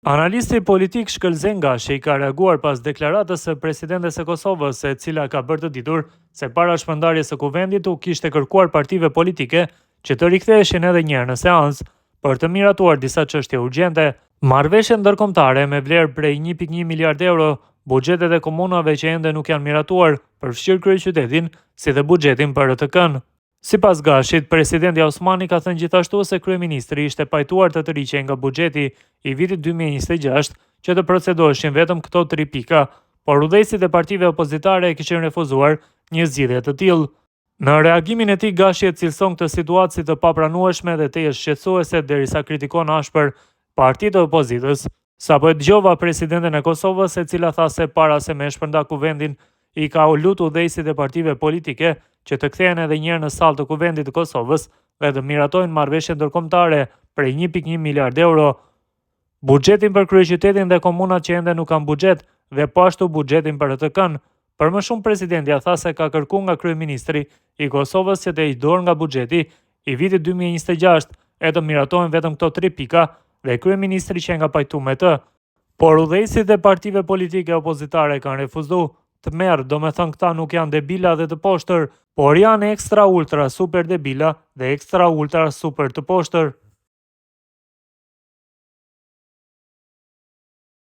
Analisti politik Shkëlzen Gashi ka reaguar pas deklaratës së presidentes së Kosovës, e cila ka bërë të ditur se para shpërndarjes së kuvendit u kishte kërkuar partive politike që të riktheheshin edhe një herë në seancë për të miratuar disa çështje urgjente. Marrëveshjet ndërkombëtare me vlerë prej 1.1 miliard euro, buxhetet e komunave që ende nuk janë miratuar, përfshirë kryeqytetin, si dhe buxhetin për RTK-n. Sipas Gashit, presidenti Osmani ka thënë gjithashtu se kryeministri ishte pajtuar të tërhiqej nga buxheti i vitit 2026 që të procedoheshin vetëm këto 3 pika, por udhëheqësit e partive opozitare kishin refuzuar një zgjidhje të tillë. Në reagimin e tij, Gashi e cilëson këtë situatë si të papranueshme dhe të shqetësuese, derisa kritikon ashpër partitë e opozitës. Sapo e dëgjova presidenten e Kosovës, e cila tha se para se me shpërnda kuvendin, i ka lutur udhëheqësit e partive politike që të kthehen edhe një herë në sallë të kuvendit të Kosovës dhe të miratojnë marrëveshjet ndërkombëtare prej 1.1 miliard euro, buxhetin për kryeqytetin dhe komunat që ende nuk kanë buxhet dhe po ashtu buxhetin për RTK-n. Për më shumë, presidenti tha se ka kërkuar nga kryeministri i Kosovës që të heqë dorë nga buxheti i vitit 2026 e të miratohen vetëm këto 3 pika dhe kryeministri që nga pajtu me të. Por udhëheqësit e partive politike opozitare kanë refuzuar. Të merë, do me thënë këta nuk janë debila dhe të poshtër, por janë ekstra ultra super debila dhe ekstra ultra super të poshtër.